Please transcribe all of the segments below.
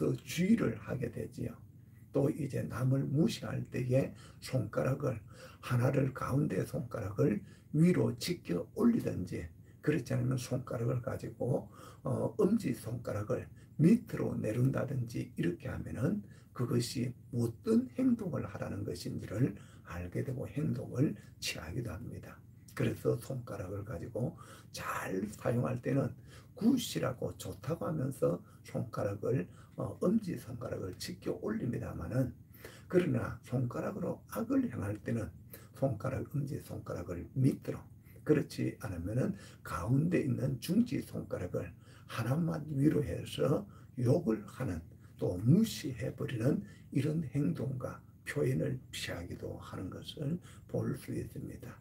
그러면서 주의를 하게 되지요. 또 이제 남을 무시할 때에 손가락을 하나를 가운데 손가락을 위로 지켜 올리든지, 그렇지 않으면 손가락을 가지고 엄지 손가락을 밑으로 내린다든지 이렇게 하면은 그것이 어떤 행동을 하라는 것인지를 알게 되고 행동을 취하기도 합니다. 그래서 손가락을 가지고 잘 사용할 때는 굿이라고 좋다고 하면서 손가락을 엄지 손가락을 지켜 올립니다만은, 그러나 손가락으로 악을 행할 때는 손가락 엄지 손가락을 밑으로, 그렇지 않으면은 가운데 있는 중지 손가락을 하나만 위로 해서 욕을 하는, 또 무시해버리는 이런 행동과 표현을 피하기도 하는 것을 볼 수 있습니다.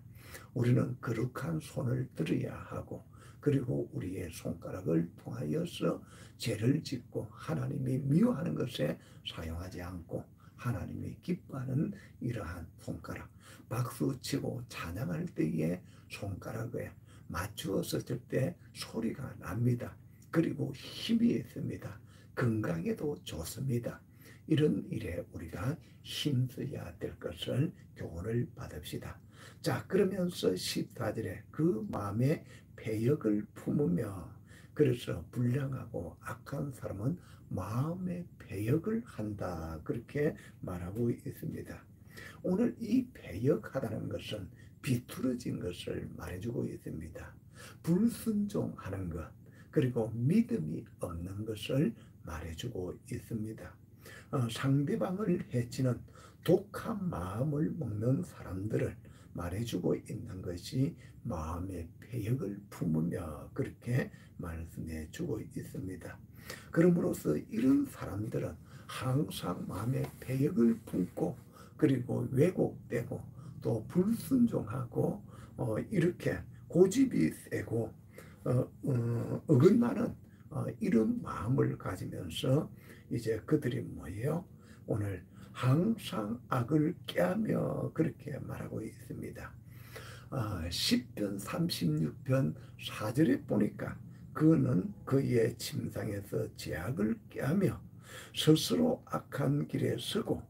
우리는 거룩한 손을 들어야 하고, 그리고 우리의 손가락을 통하여서 죄를 짓고 하나님이 미워하는 것에 사용하지 않고 하나님이 기뻐하는 이러한 손가락, 박수치고 찬양할 때에 손가락에 맞추었을 때 소리가 납니다. 그리고 힘이 있습니다. 건강에도 좋습니다. 이런 일에 우리가 힘써야 될 것을 교훈을 받읍시다. 자, 그러면서 14절에 그 마음에 패역을 품으며, 그래서 불량하고 악한 사람은 마음에 패역을 한다, 그렇게 말하고 있습니다. 오늘 이 패역하다는 것은 비뚤어진 것을 말해주고 있습니다. 불순종하는 것, 그리고 믿음이 없는 것을 말해주고 있습니다. 상대방을 해치는 독한 마음을 먹는 사람들을 말해주고 있는 것이 마음의 패역을 품으며, 그렇게 말씀해 주고 있습니다. 그러므로서 이런 사람들은 항상 마음의 패역을 품고, 그리고 왜곡되고 또 불순종하고 이렇게 고집이 세고 어긋나는 이런 마음을 가지면서 이제 그들이 뭐예요? 오늘 항상 악을 꾀하며, 그렇게 말하고 있습니다. 10편 36편 4절에 보니까 그는 그의 침상에서 죄악을 꾀하며 스스로 악한 길에 서고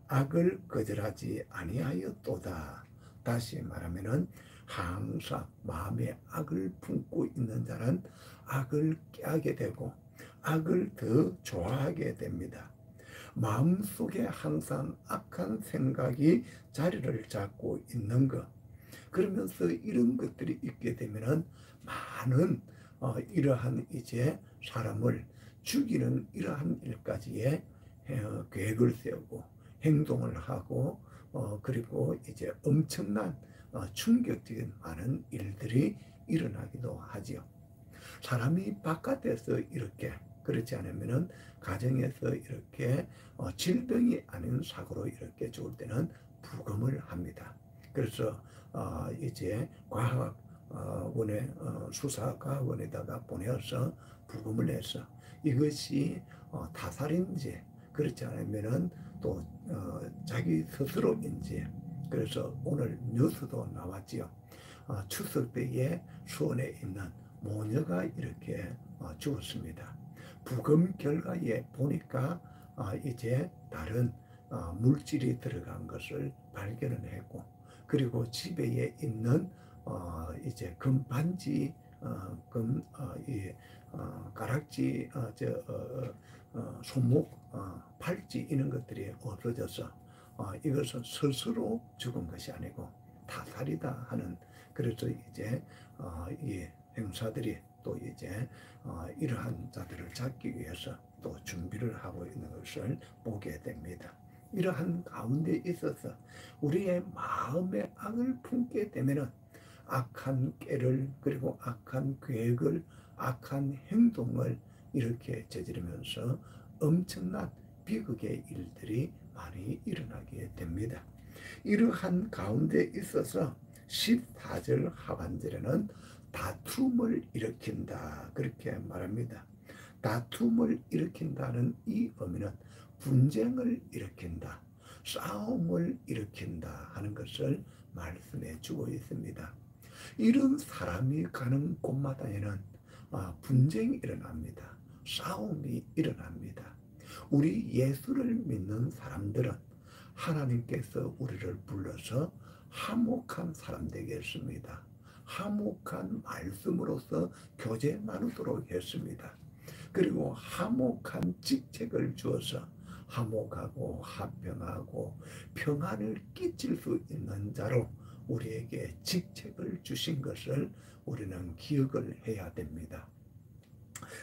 악을 거절하지 아니하였도다. 다시 말하면은 항상 마음에 악을 품고 있는 자는 악을 꾀하게 되고 악을 더 좋아하게 됩니다. 마음속에 항상 악한 생각이 자리를 잡고 있는 것, 그러면서 이런 것들이 있게 되면은 많은 이러한 이제 사람을 죽이는 이러한 일까지의 계획을 세우고 행동을 하고 그리고 이제 엄청난 충격적인 많은 일들이 일어나기도 하지요. 사람이 바깥에서 이렇게, 그렇지 않으면은 가정에서 이렇게 질병이 아닌 사고로 이렇게 죽을 때는 부검을 합니다. 그래서 이제 과학원에 수사과학원에다가 보내서 부검을 해서 이것이 타살인지, 그렇지 않으면은 또 자기 스스로인지. 그래서 오늘 뉴스도 나왔지요. 추석 때에 수원에 있는 모녀가 이렇게 죽었습니다. 부검 결과에 보니까 이제 다른 물질이 들어간 것을 발견을 했고, 그리고 집에 있는 이제 금반지, 가락지, 손목, 팔찌 이런 것들이 없어져서 이것은 스스로 죽은 것이 아니고 타살이다 하는, 그래서 이제 이 형사들이 또 이제 이러한 자들을 잡기 위해서 또 준비를 하고 있는 것을 보게 됩니다. 이러한 가운데 있어서 우리의 마음에 악을 품게 되면은 악한 꾀를, 그리고 악한 계획을, 악한 행동을 이렇게 저지르면서 엄청난 비극의 일들이 많이 일어나게 됩니다. 이러한 가운데 있어서 14절 하반절에는 다툼을 일으킨다, 그렇게 말합니다. 다툼을 일으킨다는 이 의미는 분쟁을 일으킨다, 싸움을 일으킨다 하는 것을 말씀해 주고 있습니다. 이런 사람이 가는 곳마다에는 분쟁이 일어납니다. 싸움이 일어납니다. 우리 예수를 믿는 사람들은 하나님께서 우리를 불러서 화목한 사람 되게 했습니다. 화목한 말씀으로서 교제 나누도록 했습니다. 그리고 화목한 직책을 주어서 화목하고 화평하고 평안을 끼칠 수 있는 자로 우리에게 직책을 주신 것을 우리는 기억을 해야 됩니다.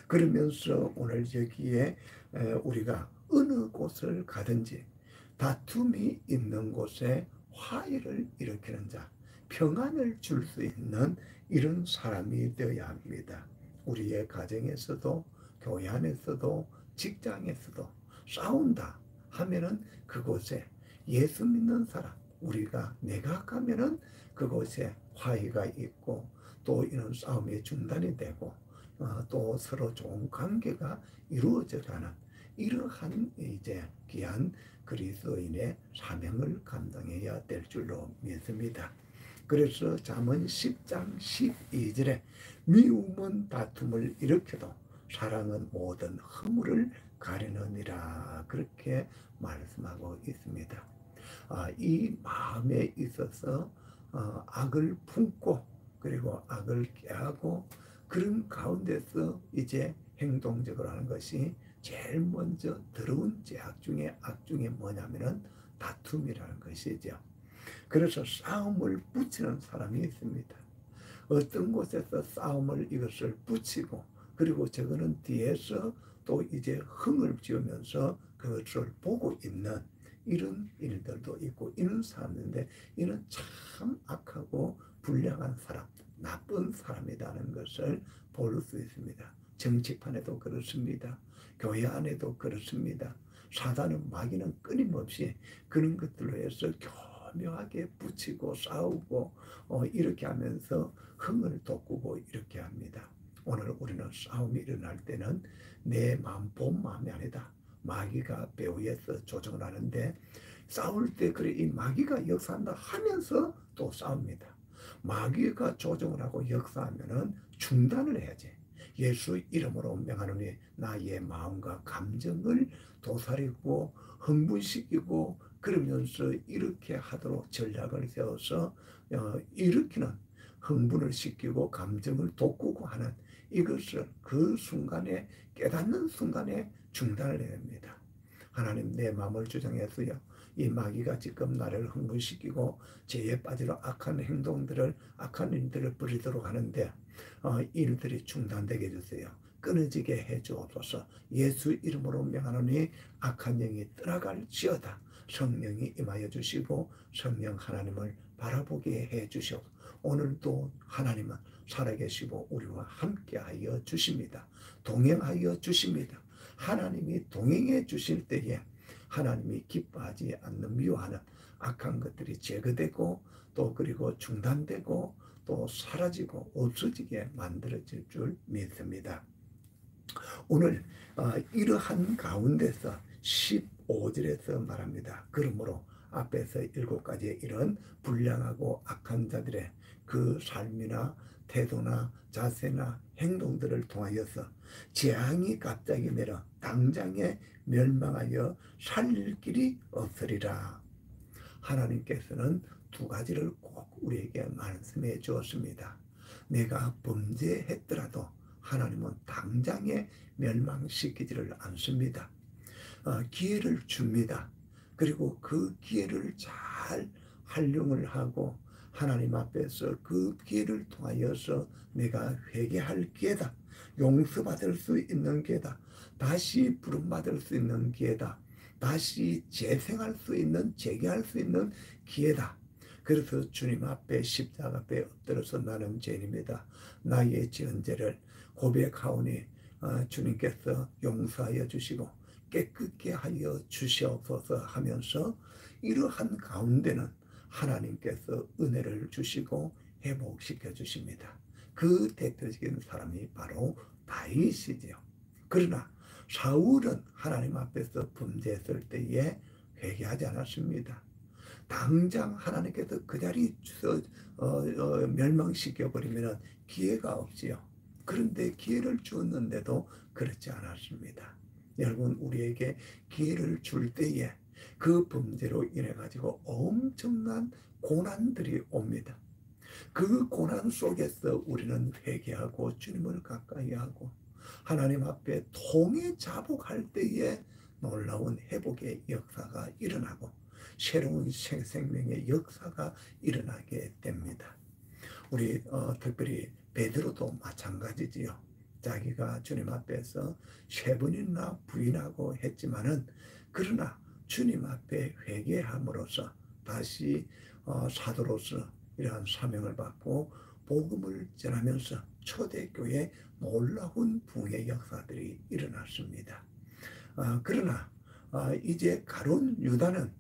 그러면서 오늘 여기에 우리가 어느 곳을 가든지 다툼이 있는 곳에 화해를 일으키는 자, 평안을 줄 수 있는 이런 사람이 되어야 합니다. 우리의 가정에서도 교회 안에서도 직장에서도 싸운다 하면은 그곳에 예수 믿는 사람, 우리가 내가 가면은 그곳에 화해가 있고 또 이런 싸움의 중단이 되고 또 서로 좋은 관계가 이루어져가는 이러한 이제 귀한 그리스도인의 사명을 감당해야 될 줄로 믿습니다. 그래서 잠언 10장 12절에 미움은 다툼을 일으켜도 사랑은 모든 허물을 가리느니라 그렇게 말씀하고 있습니다. 이 마음에 있어서 악을 품고 그리고 악을 깨하고 그런 가운데서 이제 행동적으로 하는 것이 제일 먼저 더러운 죄악 중에 악 중에 뭐냐면은 다툼이라는 것이죠. 그래서 싸움을 붙이는 사람이 있습니다. 어떤 곳에서 싸움을 이것을 붙이고 그리고 저거는 뒤에서 또 이제 흥을 지으면서 그것을 보고 있는 이런 일들도 있고 이런 사람인데 이는 참 악하고 불량한 사람, 나쁜 사람이라는 것을 볼 수 있습니다. 정치판에도 그렇습니다. 교회 안에도 그렇습니다. 사단은 마귀는 끊임없이 그런 것들로 해서 교묘하게 붙이고 싸우고 이렇게 하면서 흥을 돋구고 이렇게 합니다. 오늘 우리는 싸움이 일어날 때는 내 마음 본 마음이 아니다. 마귀가 배후에서 조정을 하는데 싸울 때 그래 이 마귀가 역사한다 하면서 또 싸웁니다. 마귀가 조정을 하고 역사하면은 중단을 해야지. 예수 이름으로 명하노니 나의 마음과 감정을 도사리고 흥분시키고 그러면서 이렇게 하도록 전략을 세워서 일으키는 흥분을 시키고 감정을 돋구고 하는 이것을 그 순간에 깨닫는 순간에 중단을 해야 됩니다. 하나님 내 마음을 주장했어요. 이 마귀가 지금 나를 흥분시키고 죄에 빠지러 악한 행동들을 악한 일들을 벌이도록 하는데 일들이 중단되게 해주세요. 끊어지게 해주옵소서. 예수 이름으로 명하노니 악한 영이 떠나갈지어다. 성령이 임하여 주시고 성령 하나님을 바라보게 해주시옵소서. 오늘도 하나님은 살아계시고 우리와 함께하여 주십니다. 동행하여 주십니다. 하나님이 동행해 주실 때에 하나님이 기뻐하지 않는 미워하는 악한 것들이 제거되고 또 그리고 중단되고 또 사라지고 없어지게 만들어질 줄 믿습니다. 오늘 이러한 가운데서 15절에서 말합니다. 그러므로 앞에서 7가지의 이런 불량하고 악한 자들의 그 삶이나 태도나 자세나 행동들을 통하여서 재앙이 갑자기 내려 당장에 멸망하여 살릴 길이 없으리라. 하나님께서는 2가지를 꼭 우리에게 말씀해 주었습니다. 내가 범죄했더라도 하나님은 당장에 멸망시키지를 않습니다. 기회를 줍니다. 그리고 그 기회를 잘 활용을 하고 하나님 앞에서 그 기회를 통하여서 내가 회개할 기회다. 용서받을 수 있는 기회다. 다시 부름받을 수 있는 기회다. 다시 재생할 수 있는 재개할 수 있는 기회다. 그래서 주님 앞에 십자가 앞에 엎드려서 나는 죄인입니다. 나의 지은 죄를 고백하오니 주님께서 용서하여 주시고 깨끗게 하여 주시옵소서 하면서 이러한 가운데는 하나님께서 은혜를 주시고 회복시켜 주십니다. 그 대표적인 사람이 바로 다윗이지요. 그러나 사울은 하나님 앞에서 범죄했을 때에 회개하지 않았습니다. 당장 하나님께서 그 자리에서 멸망시켜버리면 기회가 없지요. 그런데 기회를 주었는데도 그렇지 않았습니다. 여러분, 우리에게 기회를 줄 때에 그 범죄로 인해 가지고 엄청난 고난들이 옵니다. 그 고난 속에서 우리는 회개하고 주님을 가까이 하고 하나님 앞에 통해 자복할 때에 놀라운 회복의 역사가 일어나고 새로운 생명의 역사가 일어나게 됩니다. 우리 특별히 베드로도 마찬가지지요. 자기가 주님 앞에서 3번이나 부인하고 했지만은 그러나 주님 앞에 회개함으로써 다시 사도로서 이러한 사명을 받고 복음을 전하면서 초대교회 놀라운 부흥의 역사들이 일어났습니다. 그러나 이제 가룟 유다는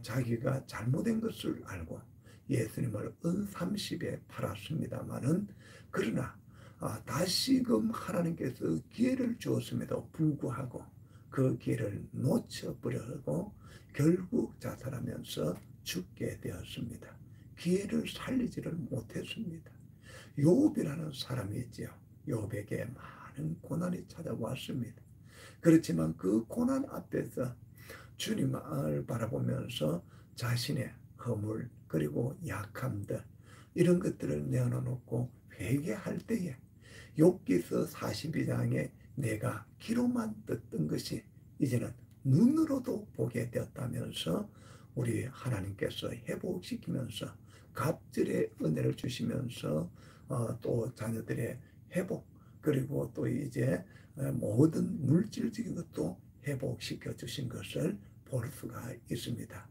자기가 잘못된 것을 알고 예수님을 은30에 팔았습니다마는 그러나 다시금 하나님께서 기회를 주었음에도 불구하고 그 기회를 놓쳐버리고 결국 자살하면서 죽게 되었습니다. 기회를 살리지를 못했습니다. 욥이라는 사람이 있지요. 욥에게 많은 고난이 찾아왔습니다. 그렇지만 그 고난 앞에서 주님을 바라보면서 자신의 허물 그리고 약함들 이런 것들을 내어놓고 회개할 때에 욥기서 42장에 내가 귀로만 듣던 것이 이제는 눈으로도 보게 되었다면서 우리 하나님께서 회복시키면서 갑절의 은혜를 주시면서 또 자녀들의 회복 그리고 또 이제 모든 물질적인 것도 회복시켜 주신 것을 볼 수가 있습니다.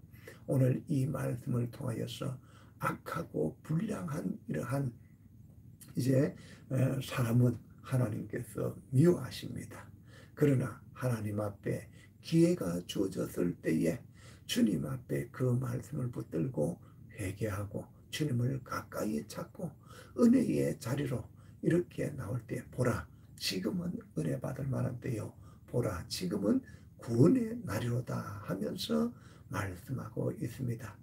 오늘 이 말씀을 통하여서 악하고 불량한 이러한 이제 사람은 하나님께서 미워하십니다. 그러나 하나님 앞에 기회가 주어졌을 때에 주님 앞에 그 말씀을 붙들고 회개하고 주님을 가까이 찾고 은혜의 자리로 이렇게 나올 때 보라 지금은 은혜 받을 만한 때요 보라 지금은 구원의 날이로다 하면서 말씀하고 있습니다.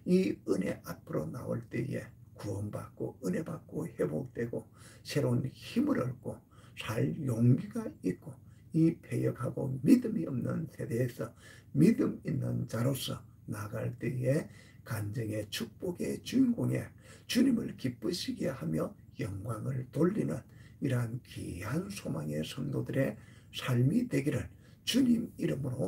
이 은혜 앞으로 나올 때에 구원받고 은혜받고 회복되고 새로운 힘을 얻고 살 용기가 있고 이 패역하고 믿음이 없는 세대에서 믿음 있는 자로서 나갈 때에 간증의 축복의 주인공에 주님을 기쁘시게 하며 영광을 돌리는 이러한 귀한 소망의 성도들의 삶이 되기를 주님 이름으로